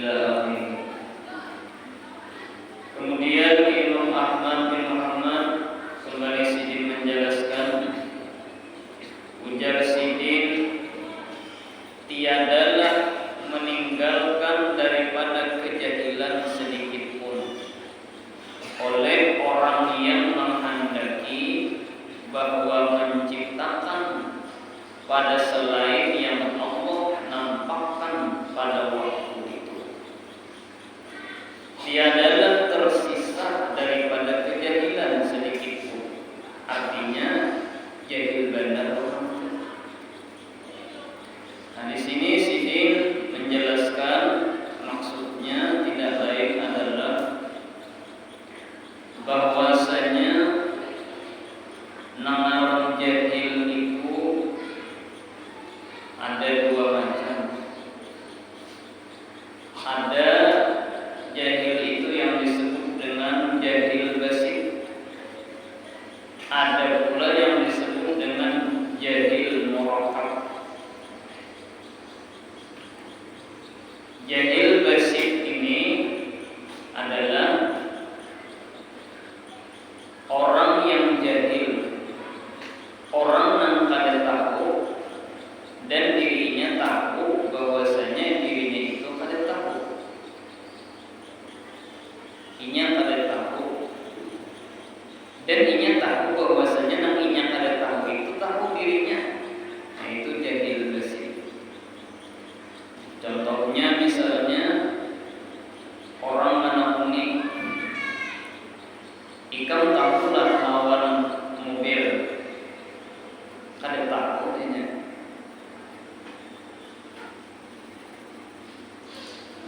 ila akhirih. Kemudian Imam Ahmad bin Muhammad kembali Sidin menjelaskan, ujar Sidin, tiadalah meninggalkan daripada kejahilan sedikit pun oleh orang yang menghendaki bahwa menciptakan pada selain yang Allah nampakkan pada waktu itu. Tiadalah tersisa daripada kejahilan sedikit pun. Artinya jahil benar. Nah, di sini Sidin menjelaskan maksudnya tidak lain adalah bahwasanya nama jahil itu ada dua macam. Ada jahil itu yang disebut dengan jahil basit. Ada pula yang disebut dengan jahil murakkab. Jahil basit ini adalah orang yang jahil, orang yang kada tahu dan dirinya tahu bahwasanya dirinya itu kada tahu. Inya kada tahu dan inya tahu bahwasanya nang inya kada tahu itu tahu dirinya. Nah, itu jahil basit. Contohnya misalnya orang menekuni, ikam tahulah lawan mobil, kada tahu dia.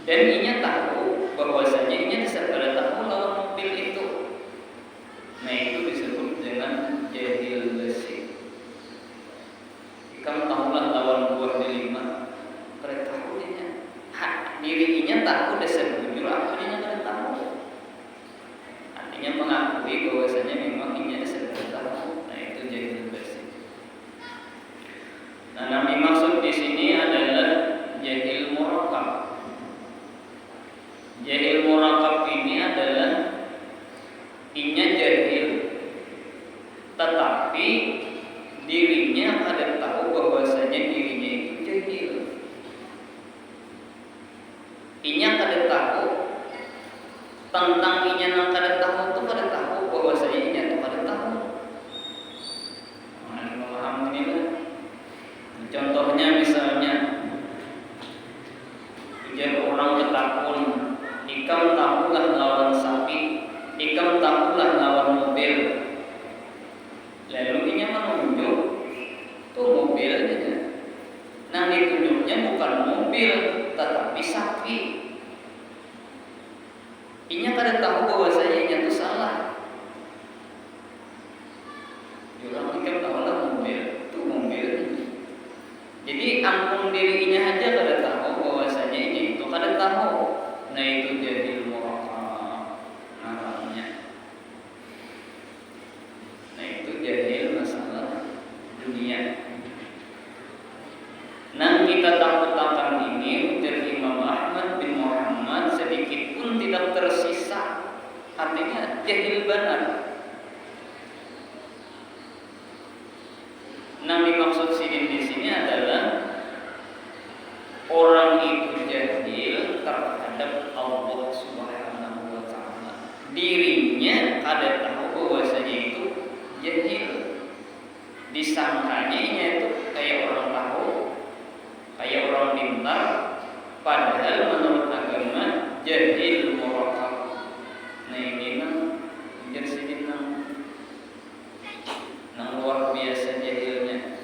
Dan inya tahu bahwasanya inya kada tahu lawan mobil itu. Nah, itu disebut dengan jahil basit. Ikam tahulah lawan buah delima, kada tahu dia. Dirinya tahu dasar bujur, apa dia kada tahu. Artinya mengakui bahwasanya memang inya dasar kada tahu. Nah, itu jahil basit. Nah, yang dimaksud di sini adalah jahil murakkab. Jahil murakkab ini adalah inya jahil, tetapi dirinya kada tahu bahwasanya dirinya itu jahil. Inya kada tahu tentang inya nang kada tahu itu kada tahu bahwasanya inya itu kada tahu. Nah, memahami ini lah. Contohnya misalnya ujar orang ketakun, ikam tahulah lawan sapi, ikam tahulah lawan mobil. Lalu inya menunjuk tuh mobilnya. Nah, ditunjuknya bukan mobil tetapi sapi. Inya kada tahu bahwasanya inya itu salah. Jurang ikam tahulah mobil, itu mobil. Jadi ampun dirinya aja kada tahu bahwasanya inya itu kada tahu. Nah, itu jahil murakkab namanya. Nah, itu jahil masalah dunia. Nah, kita takut-takutkan ini dari Imam Ahmad bin Muhammad sedikit pun tidak tersisa. Artinya jahil benar. Nah, dimaksud Sidin di sini adalah orang itu jahil terhadap Allah Subhanahu wa taala. Dirinya kada tahu bahwasanya itu jahil. Disangkanya itu kayak orang tahu, kayak orang pintar, padahal menurut agama jahil murakkab. Nah, ini nang jadi nang luar biasa jahilnya.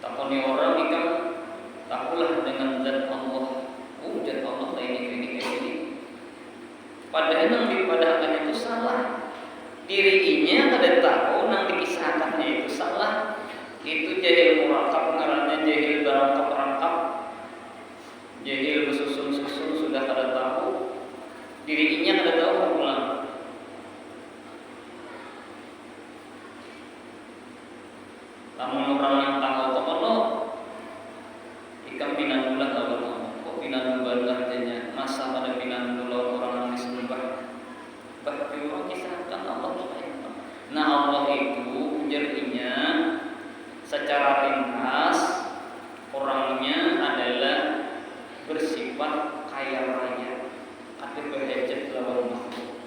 Takoni orang ikam tahulah dengan zat Allah. Zat Allah ini. Padahal nang dipadahkan itu salah. Dirinya kada tahu nang dikisahkannya itu salah. Itu jahil murakkab, ngarannya jahil berangkap-rangkap. Jahil bersusun-susun sudah kada tahu. Dirinya kada tahu pulang. Namun orang yang tahu kono ikam pinangulah lawan sifat kaya raya, ada berhajat lawan makhluk.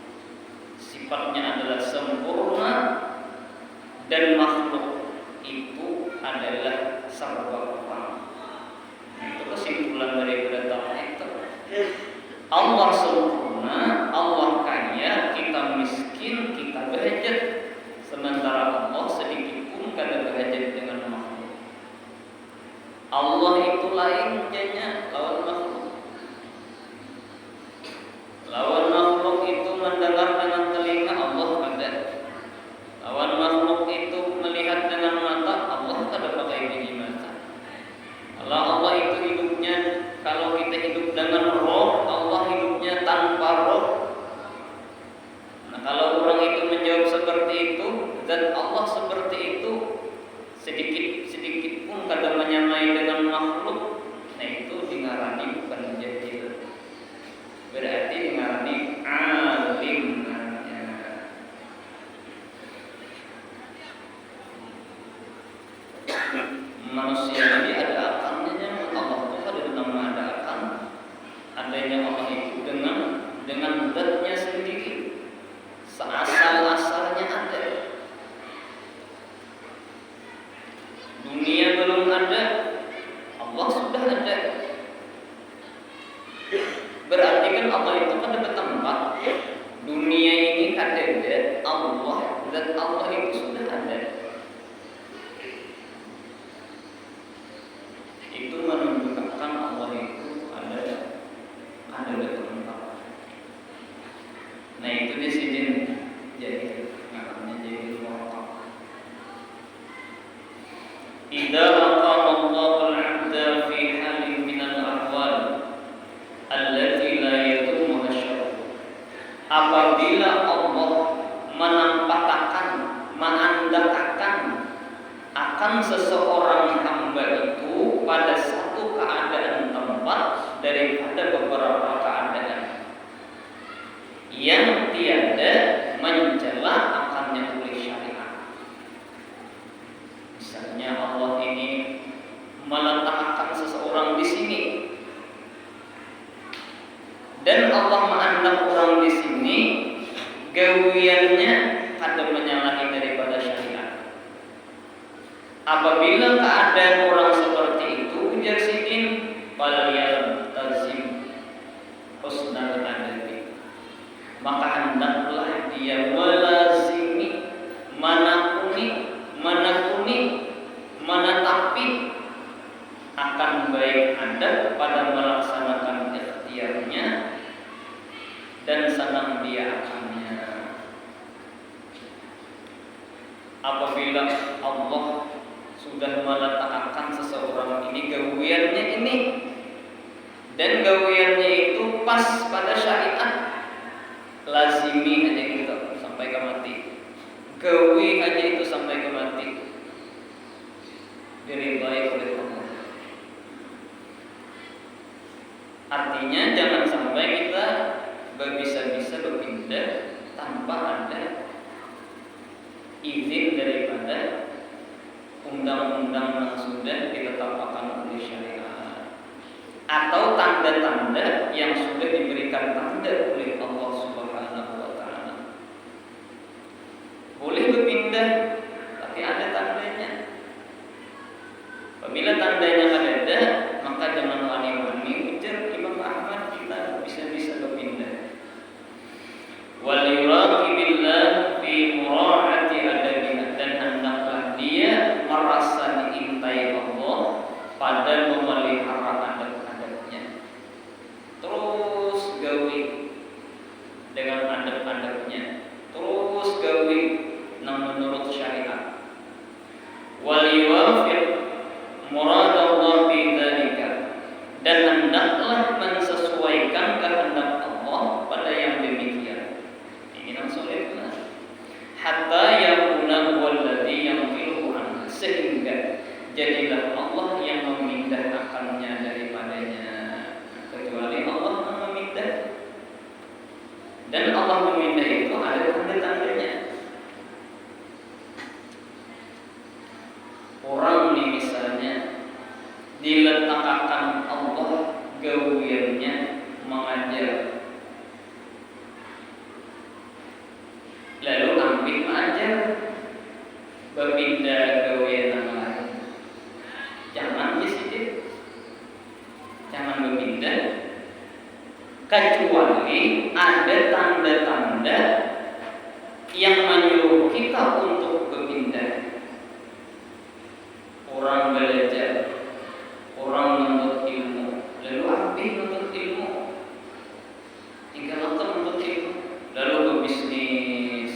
Sifatnya adalah sempurna dan makhluk itu adalah serba kurang. Itu kesimpulan daripada tauhid itu. Allah sempurna, Allah kaya, kita miskin, kita berhajat. Sementara Allah sedikit pun kada berhajat dengan makhluk. Allah itu lain jadinya lawan makhluk. Lawan makhluk itu mendengar dengan telinga, Allah ada. Lawan makhluk itu melihat dengan mata, Allah kada pakai biji mata. Kalau Allah itu hidupnya, kalau kita hidup dengan roh, Allah hidupnya tanpa roh. Nah, kalau orang itu menjawab seperti itu, dan Allah seperti itu, sedikit pun kada menyamai dengan makhluk, nah itu dingarani bukan jahil. Berarti dingarani alim namanya. Manusia ini ada akalnya, Allah itu ada nama ada akal. Adanya Allah itu dengan zatnya sendiri, seasal-asalnya ada. Dunia belum ada, Allah sudah ada. Berarti kan Allah itu kan ada tempat. Dunia ini kan ada, Allah dan Allah itu sudah ada. Itu menunjukkan Allah itu ada tempat. Nah itu di sini jadi namanya jadi wakaf. Idza aqama Allahu al-'abda fi halin min al-ahwal allati la yatumu asyarr. Apabila Allah menampakkan, menandakan akan seseorang hamba itu pada satu keadaan tempat daripada beberapa keadaan yang tiada mencela akannya oleh syariat. Misalnya Allah ini meletakkan seseorang di sini dan Allah menandang orang di sini, gawiannya kada menyalahi daripada syariat. Apabila keadaan orang seperti itu, ujar sidin faliyal tazim husnal adabi, maka hendaklah dia melazimi, menetapi akan baik adab pada melaksanakan ikhtiarnya dan senang dia akannya. Apabila Allah sudah meletakkan seseorang ini gawiannya ini dan gawiannya itu pas pada syariat, lazimi aja gitu sampai ke mati, gawi aja itu sampai ke mati, diridhai oleh Allah. Artinya jangan sampai kita bisa berpindah tanpa ada izin daripada undang-undang yang sudah ditetapkan oleh syariat atau tanda-tanda yang sudah diberikan tanda oleh Allah Subhanahu wa taala. Boleh berpindah tapi ada tandanya. Apabila tandanya ada, maka jangan wani-wani ujar Imam Ahmad kita bisa berpindah. Wal yuraqibillah fi mura'ati adabihi, dan hendaklah dia merasa diintai Allah pada memelihara adab-adabnya. Terus gawi dengan adab-adabnya, terus gawi menurut syariat. Wal yuwafiq murad Allah fi dzalika, dan hendaklah mensesuaikan kehendak Allah pada yang demikian. Ini maksudnya hatta yakuna walladhi yanfiluhu anhu, sehingga jadilah Allah yang memindahkannya daripadanya, kecuali Allah memindah. Dan Allah memindah itu ada tanda-tandanya. Orang ini misalnya diletakkan Allah gawe gawiannya mengajar. Lalu ambil mengajar, berpindah gawian yang lain. Jangan disidip, jangan berpindah, kecuali ada tanda-tanda yang menyuruh kita untuk berpindah. Orang belajar, orang menuntut ilmu, lalu ambil menuntut ilmu, tinggal menuntut ilmu, lalu berbisnis.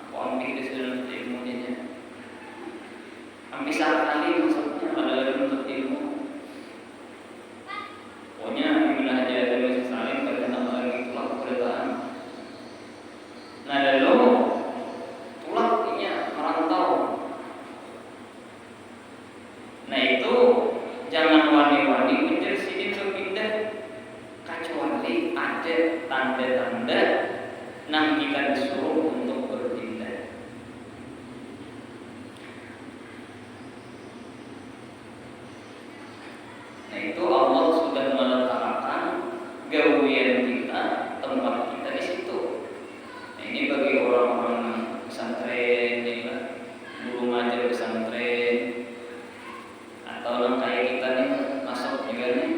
Apa ambil di dalam ilmunya? Ambil sekali maksudnya adalah menuntut ilmu. Pokoknya bila aja ada masih saling pada nama lagi tulak keberadaan. Nah lalu tulaknya merantau. Nah itu jangan wani-wani menjadi sini berpindah, kecuali ada tanda-tanda yang kita disuruh untuk berpindah. Nah itu Allah sudah meletakkan gawian kita, tempat kita di situ. Nah ini bagi orang-orang pesantren, guru ngajar pesantren, atau orang kayak kita nih masuk juga nih.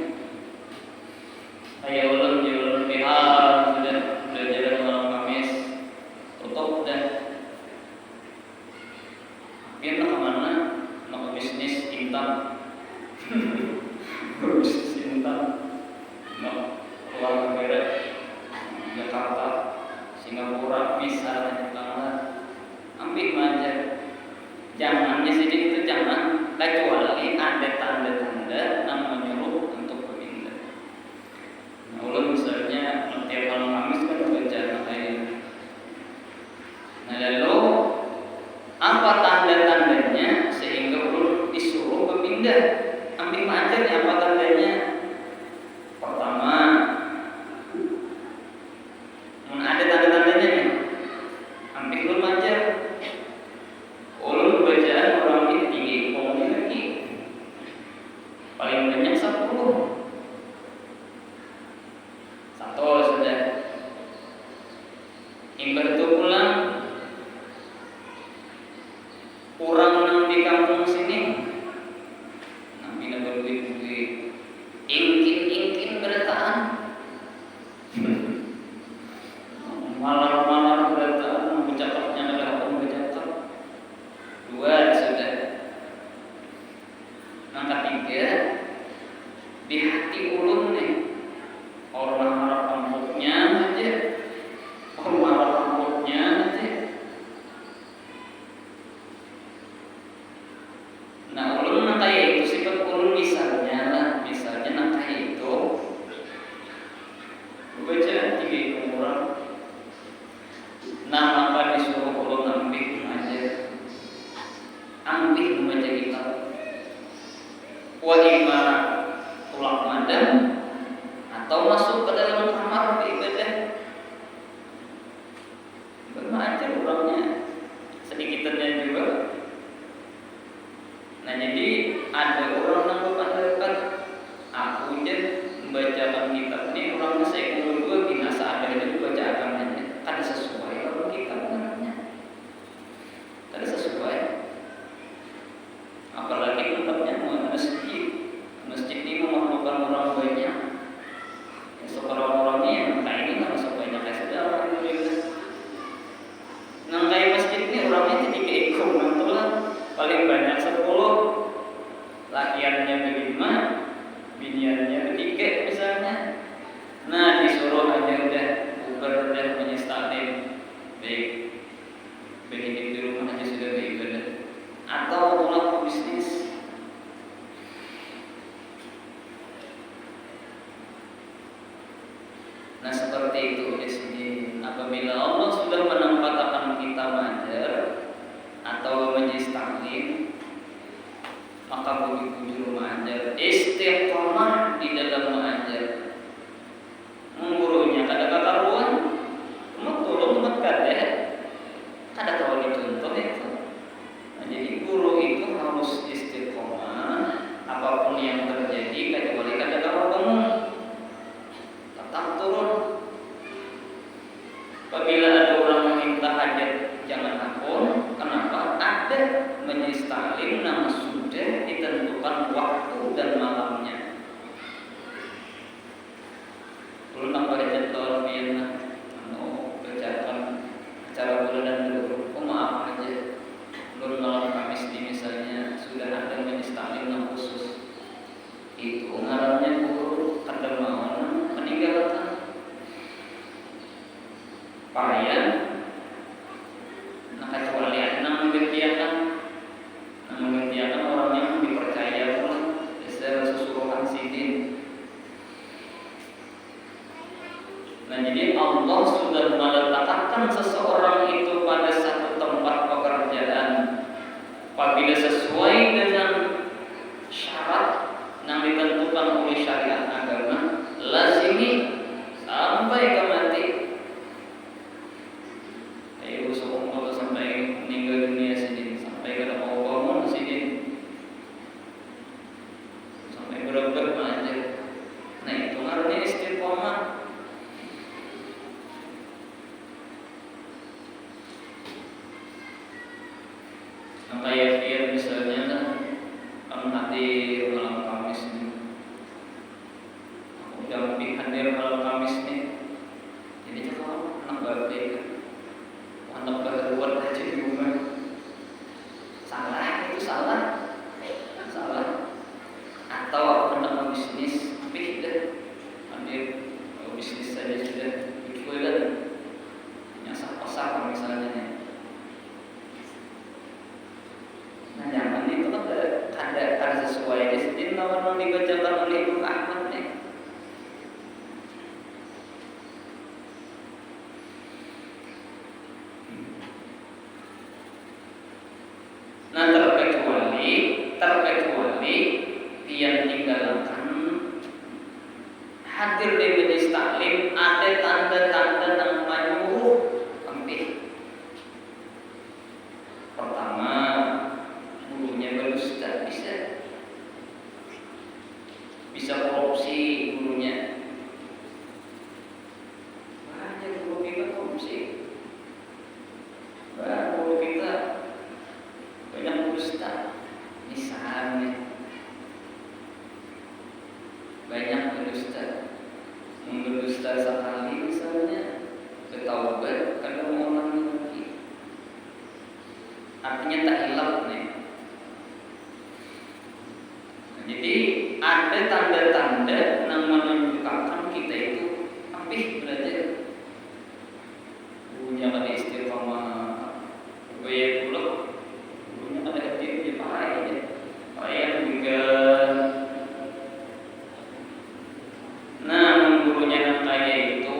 Kayak ulun pihak sudah belajar malam Kamis, tutup dan biar kemana? Mau bisnis intan. Bisnis intan, mau keluar negara, Jakarta, Singapura, misalnya, ambil aja. Jangan di sini itu jangan, kecuali ada tanda-tanda yang menyuruh untuk berpindah. Nah, ulun misalnya tiap malam Kamis kan baca kayak. Nah lalu apa tanda-tandanya sehingga ulun disuruh berpindah? Ambil aja apa tandanya? Pertama, ada tanda-tandanya nih. Ambil ulun aja. Ulun bacaan orang ini tinggi, komuni lagi. Paling banyak 10. Satu sudah. Hingga itu pulang. Kurang nang di kampung sini. Ingkin berataan, malar berataan, bercakapnya adalah orang bercakap. 2 sudah. Yang ketiga, di hati ulun nih, orang harap amputnya aja, orang harap amputnya aja. Nah ulun yang kayak itu sifat ulun misalnya yang kayak itu bacaan 3 orang. Nah maka disuruh ulun ambil aja, ambil membaca kitab. Wa imma tulak madam atau masuk ke dalam kamar beribadah. Bermaca orangnya sedikitannya juga. Nah jadi ada orang yang berpendapat aku aja membacakan kitab ini orang saya dua binasa ada itu baca agamanya kan sesuai kalau kitab namanya kan sesuai. Apalagi tempatnya masjid ini memerlukan orang banyak. Seorang orangnya yang kayak ini nggak masuk banyak kayak sudah alhamdulillah. Nang kayak masjid ini orangnya jadi keikut nantulah paling banyak 10, lakiannya 5, biniannya 3 misalnya. Nah disuruh aja udah bubar udah menyesalin baik hidup di rumah aja sudah beribadah atau mulai bisnis. Nah seperti itu di sini. Apabila Allah sudah menempatkan kita mengajar atau menjadi taklim, maka budi-budi mengajar, istiqomah di dalam mengajar. Gurunya kada kakaruan, tolong kada kada tahu dicontoh itu. Nah, jadi guru itu harus istiqomah apapun yang terjadi kecuali kada meninggalkan parayan. Nah kecuali anak menggantikan orang yang dipercaya pula secara susuruhan sidin. Nah jadi Allah sudah meletakkan seseorang itu pada satu tempat pekerjaan apabila sesuai dengan syarat yang ditentukan oleh syariat agama, lazimi sampai ke mati. Ayo seumur sampai meninggal dunia sidin, sampai ke mau bangun sidin, sampai berat-berat aja. Nah itu artinya istiqomah. Kayak dia misalnya kan hadir malam Kamis nih, udah lebih hadir malam Kamis nih, jadi kalau anak baru anak baru aja di rumah, salah itu salah, atau anak bisnis tapi tidak hadir bisnis saja sudah dijualan, nyasar pasar misalnya. Nah zaman itu kan ada sesuai disini lawan dibacakan oleh Imam Ahmad nih. Nah terkecuali yang tinggalkan hadir di majelis taklim ada tanda-tanda yang menyuruh ambil. Pertama, gurunya berdusta, bisa korupsi gurunya. Banyak guru kita korupsi, guru kita banyak berdusta. Misalnya banyak berdusta sekali misalnya bertaubat kalau mau lagi, artinya tak hilaf nih. Jadi ada tanda-tanda yang menunjukkan kita itu apih belajar. Gurunya pada istiqomah, gaya pula gurunya pada hadir di parayan juga. Nah gurunya yang kaya itu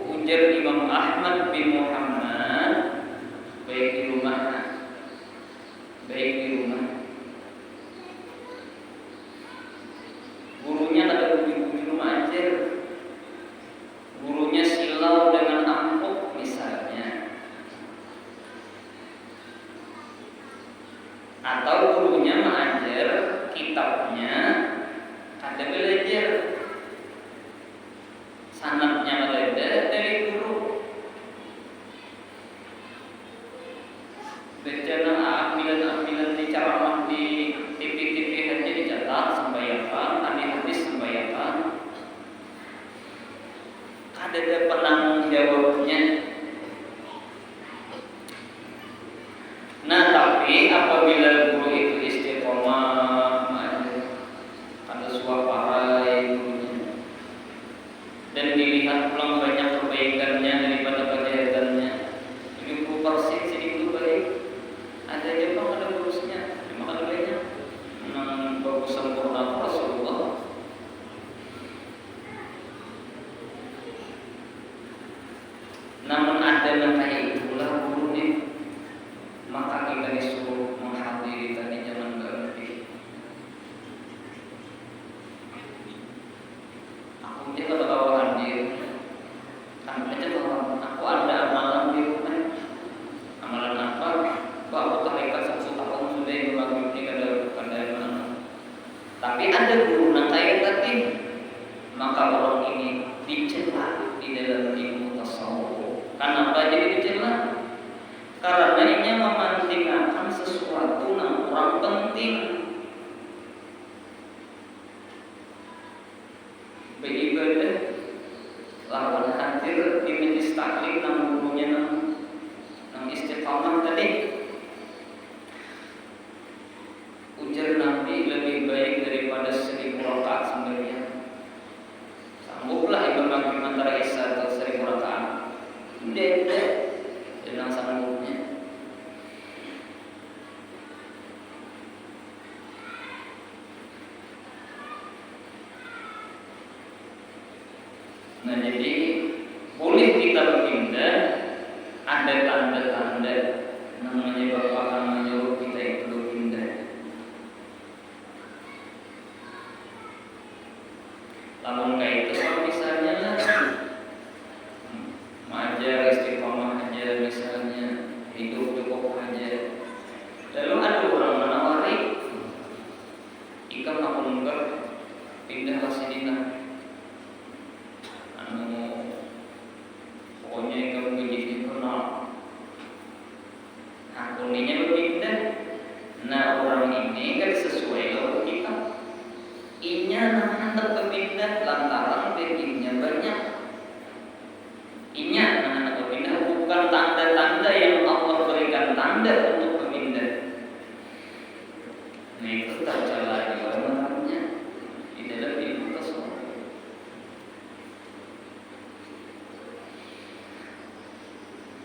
ujar Imam Ahmad bin Muhammad, baik di rumah. Gurunya ada di rumah aja. Gurunya silau dengan ampuk misalnya, atau gurunya mengajar kitabnya ada belajar, sanadnya ada dari guru. Bencana ambilan di ceramah di TV aja dicatat sampai apa, hadis sampai apa, ada penanggung jawabnya. Nah tapi apabila guru itu istiqomah, ada suaparai gurunya, dan dilihat pulang banyak kebaikannya daripada kejahatannya, 70% sedikit baik. Ada Jepang ada bagusnya, memang ada banyak yang bagus sempurna Rasulullah. Namun ada yang kayak itulah guru nih, maka kita disuruh menghadiri tadi jangan berhenti. Aku dia kalau hadir, kan aja kalau aku ada amalan di rumah. Amalan apa? Bahwa tarekat 1 tahun sudah berbagi kepada mana. Tapi ada guru yang kayak tadi, maka orang ini dicela di dalam ilmu tasawuf. Kenapa jadi dicela? Karena ini memantingkan sesuatu yang kurang penting. Beribadah lawan hadir di majelis taklim yang gurunya yang istiqamah tadi. Ujar Nabi lebih baik daripada 1000 rakaat sembahyang. Sangguplah Imam Nah jadi boleh kita berpindah, ada tanda-tanda namanya Bapak akan menyuruh kita itu berpindah. Namun kayak itu kalau misalnya mengajar istiqomah aja, misalnya hidup cukup aja, lalu ada orang menawari ikan aku enggak pindah ke sini nah, pokoknya ikan begini kenal, aku ininya berpindah. Nah orang ini kan sesuai kalau kita inya hendak berpindah lantaran bedinnya banyak. Inya hendak berpindah bukan tanda-tanda yang Allah berikan tanda untuk berpindah. Nah itu tercela di orangnya di dalam ilmu tasawuf.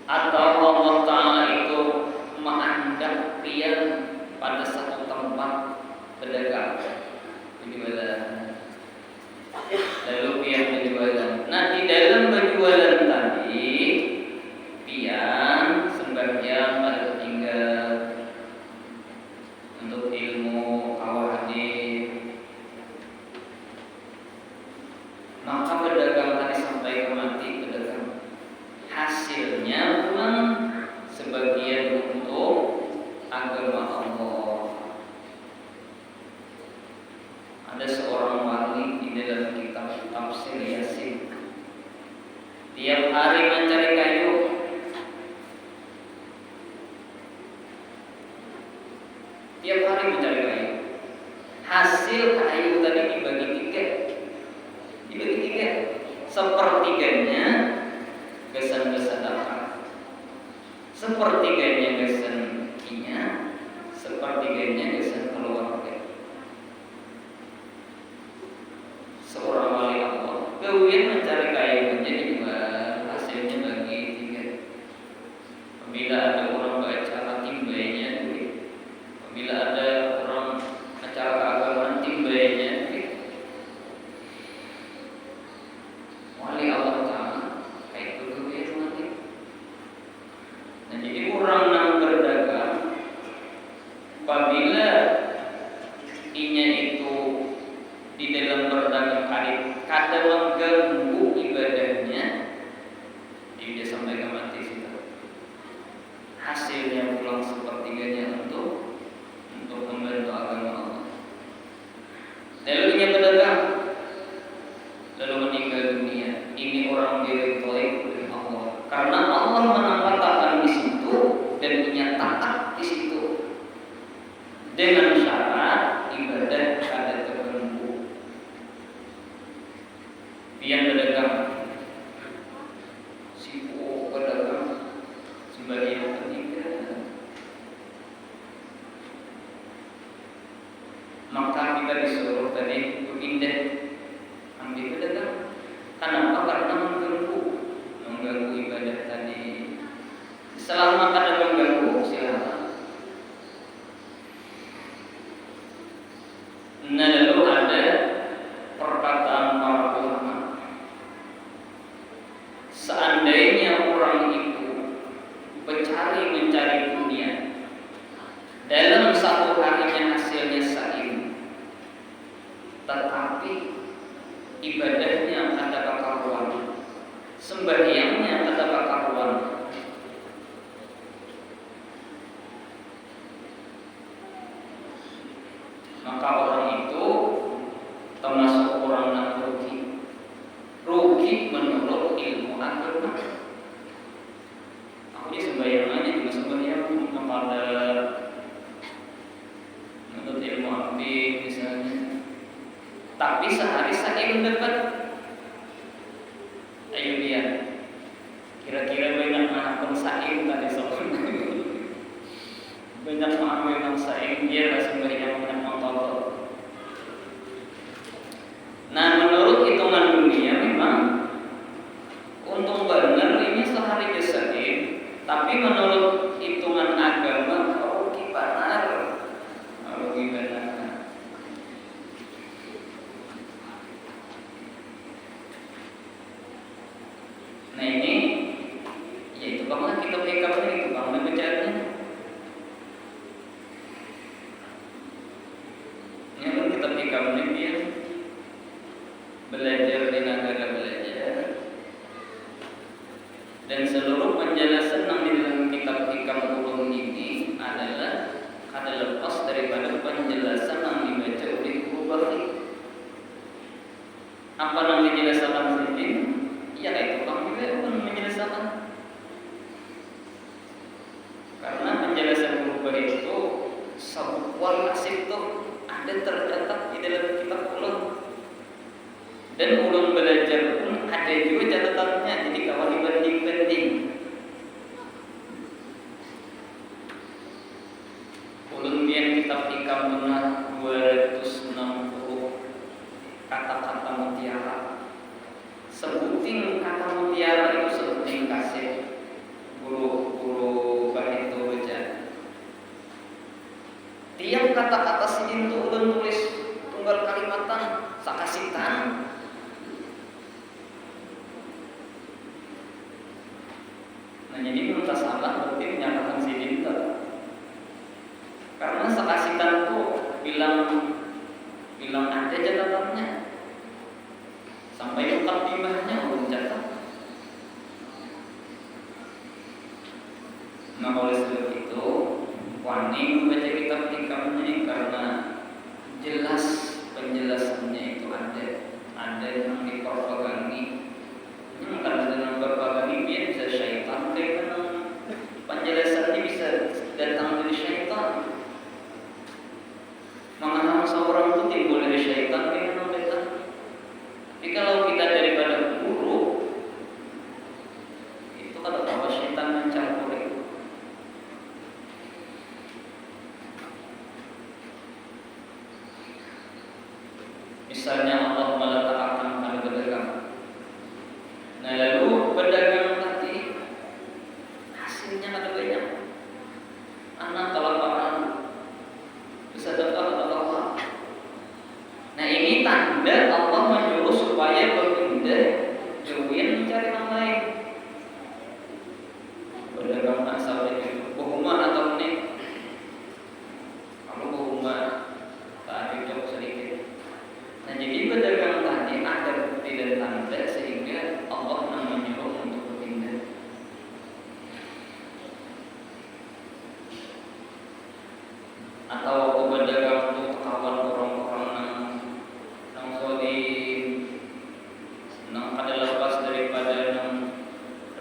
Atau Allah Ta'ala itu mengangkat pian pada satu tempat berdagang penjualan, lalu pian penjualan. Nah di dalam penjualan tadi pian sebagian pada tinggal untuk ilmu hadir, maka pedagang tadi sampai ke mati pedagang hasilnya pun sebagian untuk agama Allah. Ada seorang wali di dalam kitab tafsir Yasin, tiap hari mencari kayu, tiap hari mencari kayu. Hasil kayu tadi dibagi tiga, sepertiganya gesan-gesan dapat, sepertiganya gesan inya, sepertiganya gesan keluarga. Seorang wali Allah kemudian mencari kayu menjadi dua, hasilnya bagi tiga. Apabila ada orang beracara timbainya duit, apabila ada orang acara keagamaan timbainya duit. Wali Allah Ta'ala kayak itu duit mati. Nah jadi orang yang berdagang apabila inya itu di dalam berdagang kadang mengganggu ibadahnya, dia sampai ke mati situ. Hasilnya pulang sepertiganya untuk membantu agama Allah. Lalu dia berdagang, lalu meninggal dunia. Ini orang diridhoi oleh Allah, karena Allah menempatkan di situ dan punya taat di situ dengan syarat ibadah ada tertentu. Yang berdagang sibuk berdagang sebagai ketiga, maka kita disuruh tadi berpindah ambil berdagang. Kenapa? Karena mengganggu ibadah tadi. Selama kada mengganggu silakan. Nah lalu ada perkataan para ulama, seandainya orang itu mencari dunia, dalam satu harinya hasilnya saim, tetapi ibadahnya ada kekaruan, sembahyangnya ada kekaruan, maka orang itu termasuk orang yang rugi menurut ilmu agama. Aku dia sembahyang aja juga sembahyang kepada menurut ilmu ambi misalnya, tapi sehari saya dapat. Ayo dia kira-kira banyak anak pensaim tadi soal banyak mengambil pensaim dia sembahyang banyak mentotot. Nah menurut hitungan dunia memang untung benar ini sehari kesaim, tapi menurut hitungan agama rugi benar. belajar di negara belajar, dan seluruh penjelasan yang di dalam kitab Hikam Ulum ini adalah lepas daripada penjelasan yang dibaca oleh Guru Bakri. Apa yang dijelaskan sini? Ya itu kami juga pun menjelaskan. Karena penjelasan Guru Bakri itu sebuah asik itu ada tercatat di dalam kitab Ulum. Dan ulun belajar pun ada juga catatannya, jadi kalau dibanding-banding. Ulun biar kitab Hikam benar 260 kata-kata mutiara. Sebuting kata mutiara itu sebuting kasih. Guru Bakri itu baca. Tiap kata-kata sidin itu ulun tulis tunggal kalimatan sakasitan. Nah jadi menurut salah berarti menyatakan sidin itu. Karena sakasitan itu bilang ada catatannya. Sampai mukadimahnya ulun catat. Nah oleh sebab itu wani membaca kitab Hikam ini karena jelas penjelasannya itu ada yang dipropagangi. Ini karena dengan berbagai biar bisa syaitan, karena penjelasan ini bisa datang dari syaitan. Mengenal seorang itu timbul dari syaitan, karena datang. Tapi kalau kita daripada guru, itu kalau bahwa syaitan mencampuri. Misalnya Allah meletakkan pada pedagang. Nah lalu pedagang tadi hasilnya ada banyak. Anak kelaparan bisa dapat atau. Nah ini tanda Allah menyuruh supaya berpindah jauhin mencari yang lain. Pedagang asal itu bohongan atau nih. Kalau bohongan tak cocok sedikit. Nah jadi pedagang tadi ada bukti dan tanda sehingga Allah menyuruh untuk berpindah. Atau pedagang itu kawan orang-orang yang zalim, yang ada lepas daripada yang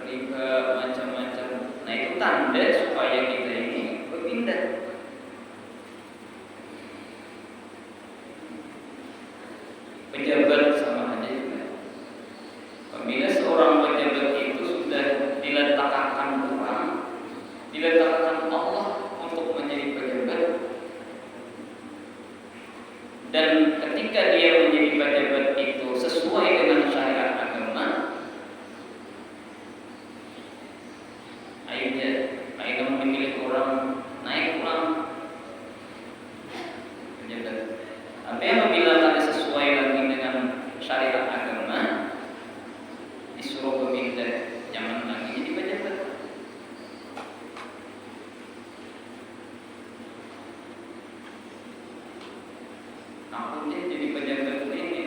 riba macam-macam. Nah itu tanda supaya kita ini berpindah. Pejabat sama aja juga. Apabila seorang pejabat itu sudah diletakkan Allah untuk menjadi pejabat, dan ketika dia menjadi pejabat itu sesuai dengan syariat agama, akhirnya memilih orang naik pulang pejabat. Tapi apabila tidak sesuai lagi dengan syariat agama, disuruh berpindah, jangan lagi jadi pejabat. Aku dia jadi pejabat ini,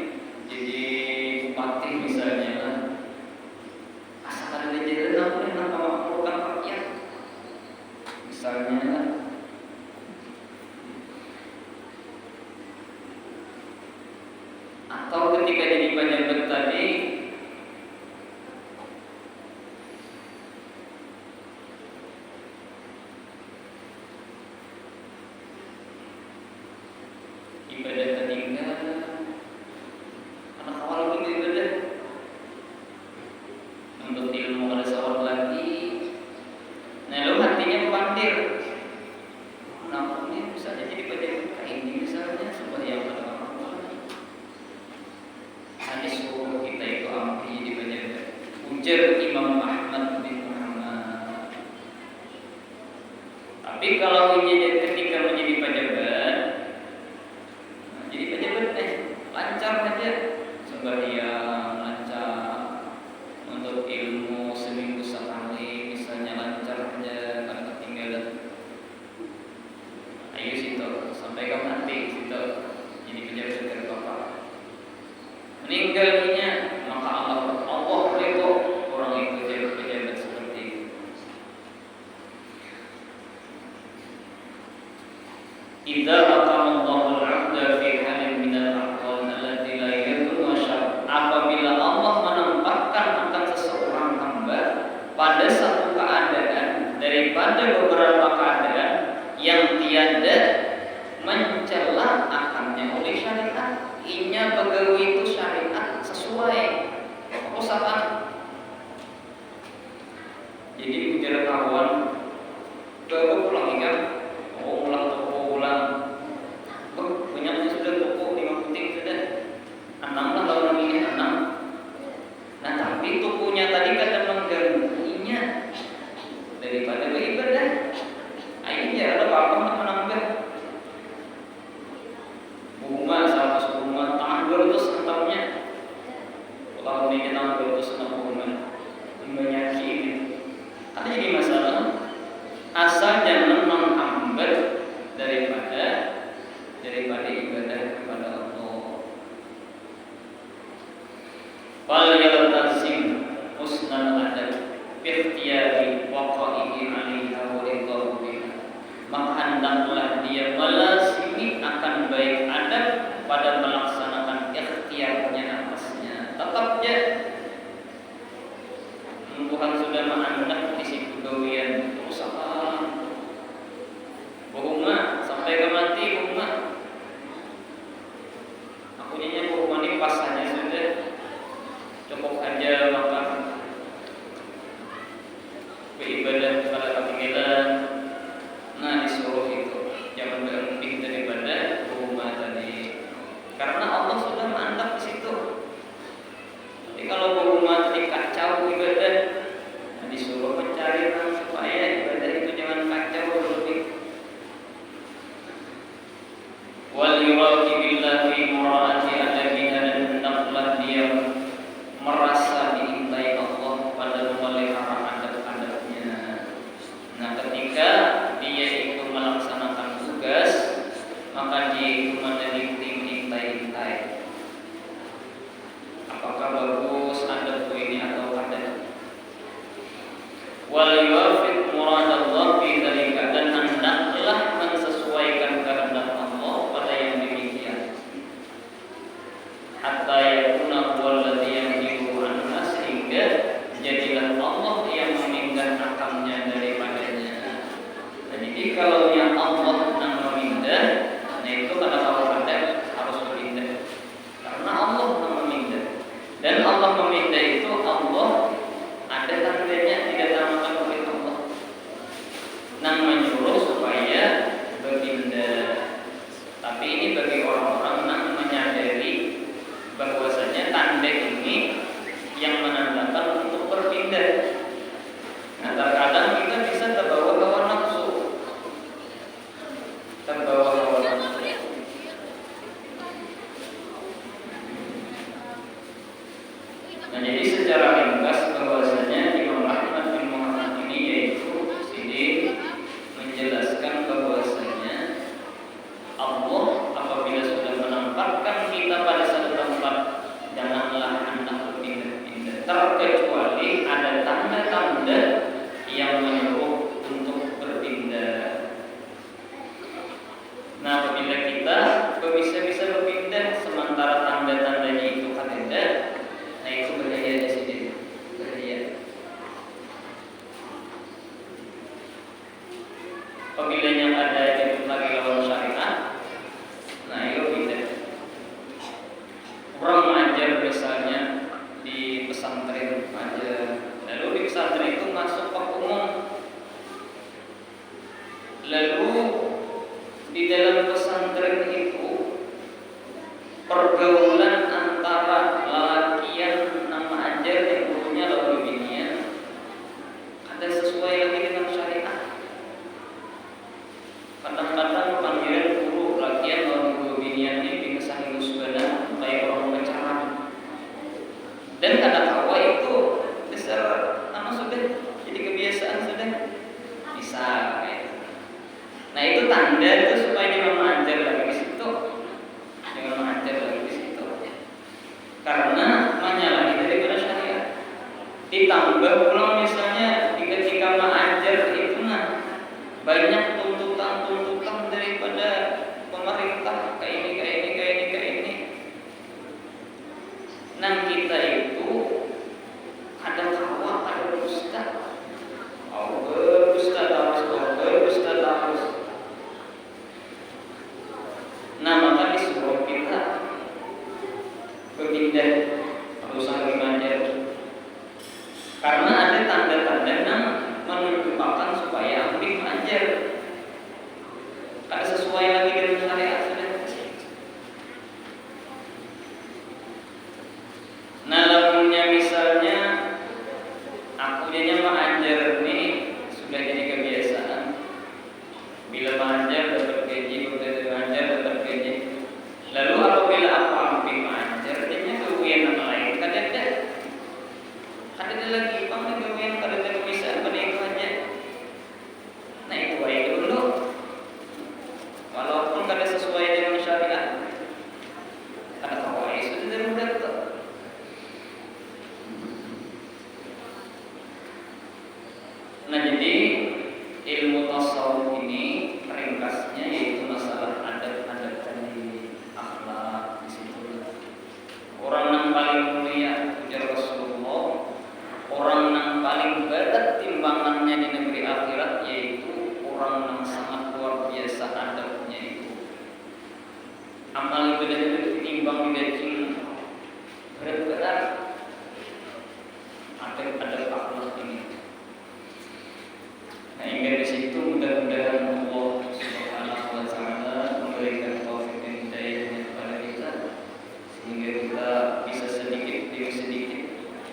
jadi bupati misalnya lah. Asalkan ada jalan aku yang memakmurkan rakyat, misalnya lah. Atau ketika jadi pejabat tadi ibadah tertinggal, anak awal lagi ibadah untuk ilmu ada sawat lagi. Nah lalu hatinya mempandir. Kenapa ini bisa jadi pejabat kayak ini misalnya sembahyang pada orang. Hadis suruh kita itu ambil jadi pejabat. Ujar Imam Ahmad bin Muhammad. Tapi kalau ini ketika menjadi pejabat, jadi pejabat lancar saja sembahyang, lancar untuk ilmu seminggu sekali misalnya, lancar saja tanpa ketinggalan. Ayo situ sampai kamu nanti situ jadi pejabat dari bapak meninggalnya beberapa keadaan yang tiada mencela akannya oleh syariat. Inya begawi itu syariat sesuai usaha. Jadi ujar kawan baru pulang kan, ulang toko ulang. Punya sudah toko 5 puting sudah 6 lah kalau ini 6. Nah tapi tokonya tadi kadang menggangguinya daripada beribadah. Akhirnya ada apa-apa menambah bunga 100 bunga tangan 200 entahnya. Kalau ini tangan 200 bunga menyakiti. Ada jadi masalah. Asal jangan menghambat daripada ibadah kepada Allah. Wal yaltazim husnal adab bi ikhtiyari waqa'ihi 'alaiha wa ridhahu biha. Maka hendaklah dia melazimi akan baik adab pada melaksanakan ikhtiarnya atasnya. Tetap dia Tuhan sudah mengandak di situ gawian usaha. Bunga sampai ke mati bunga. Aku nyanyi bunga ini pas saja sudah cukup aja maka beribadah kepada ketinggalan. Nah disuruh itu jangan berhenti daripada bunga tadi. Karena Allah sudah mengandak di situ. Jadi kalau bunga tadi kacau ibadah, disuruh mencari supaya ibadah itu jangan kacau lebih. Wal yuraqibillah fi mura'ati adabina, dan hendaklah dia merasa diintai Allah pada memelihara adab-adabnya. Nah ketika dia itu melaksanakan tugas, maka dia itu meneliti mengintai-intai apakah bagus adabku ini atau ada. Wal yuwafiq muradallah fi dzalika, dan hendaklah mensesuaikan kehendak Allah pada yang demikian. Hatta yakuna huwal ladzi yanzihu anha, sehingga jadilah Allah yang memindahkannya daripadanya. Jadi kalau yang Allah yang memindah, nah itu kata kalau ada harus berpindah. Karena Allah yang memindah. Dan Allah memindah itu Allah ada tandanya, tidak namakan oleh Allah. Nah menyuruh supaya berpindah. Tapi ini bagi orang-orang yang menyadari bahwasanya tanda ini yang menandakan untuk berpindah. Nah terkadang kita bisa terbawa hawa nafsu, Nah jadi secara ringkas bahwasanya Imam Ahmad bin Muhammad ini yaitu sini menjelaskan bahwasanya Allah apabila sudah menempatkan kita pada satu tempat, janganlah hendak berpindah-pindah, terkecuali ada tanda-tanda yang menyuruh untuk berpindah. Nah apabila kita bisa berpindah sementara tanda-tandanya itu ada, nah itu bahaya di sini, bahaya. Apabila yang ada itu lagi lawan syariat, nah itu pindah. Orang mengajar misalnya di pesantren aja, lalu di pesantren itu masuk ke umum, lalu di dalam pesantren itu pergaulan antara lelakian nama ajar yang gurunya lalu binian ada sesuai lagi dengan syariat. Kadang-kadang panggilan guru lelakian lalu guru binian ini dikesan musbana kayak orang pacaran. Dan kadang-kala itu besar nama sudah jadi kebiasaan sudah bisa. Nah itu tanda itu supaya dia mengajar lagi di situ, jangan mengajar lagi di situ, karena menyalahi daripada syariat. Ditambah pula misalnya ketika mengajar itu banyak tuntutan daripada pemerintah kayak ini. Nah kita itu ada kawan, ada ustaz, ustaz harus misalnya aku jadinya mengajar nih sudah jadi kebiasaan. Bila mengajar dapat gaji, begitu mengajar dapat gaji. Lalu apabila aku ambil mengajar, jadinya kerugian lain. Kadang lagi bang kerugian kadang bisa benih aja. Nah itu baik dulu. Walaupun kadang sesuai dengan syariat. Karena kawai sudah mudah tuh. Nah jadi ilmu tasawuf ini ringkasnya yaitu masalah adat-adat di akhlak di situ. Orang yang paling mulia ujar Rasulullah, orang yang paling berat timbangannya di negeri akhirat yaitu orang yang sangat luar biasa adabnya itu. Amal ibadah itu timbang daging berat-berat adab akhlak ini. Nah, hingga di situ mudah-mudahan Allah Subhanahu wa taala memberikan taufik dan hidayahnya kepada kita sehingga kita bisa sedikit demi sedikit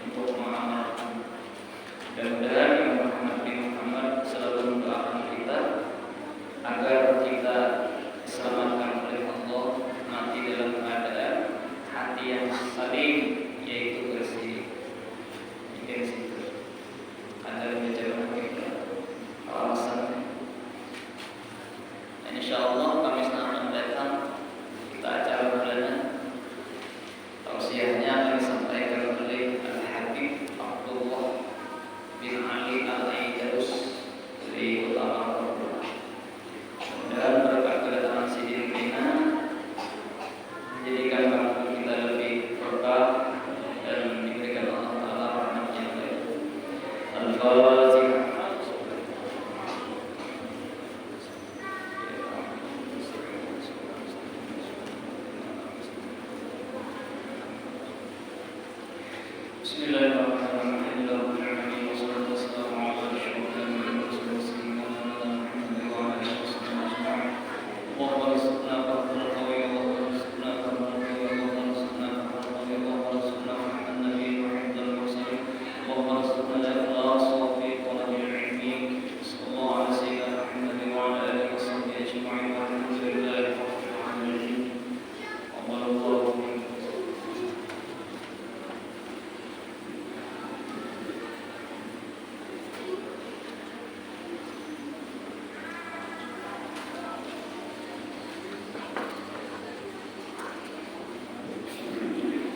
untuk mengamalkan. Mudah-mudahan Imam Muhammad bin Muhammad selalu mendoakan kita agar kita diselamatkan oleh Allah, mati dalam keadaan hati yang salim yaitu bersih. Hingga di situ ada menjawab kita. Insyaallah Kamis akan datang kita acara bulanan. Tausiahnya akan disampaikan oleh Al-Habib Abdullah bin Ali Al-Aidarus dari Utara Bogor. Dan berkat kedatangan Sidin Rina menjadikan kampung kita lebih berkah dan diberikan Allah Taala rahmatnya. Al-Fatihah. Bismillahirrahmanirrahim.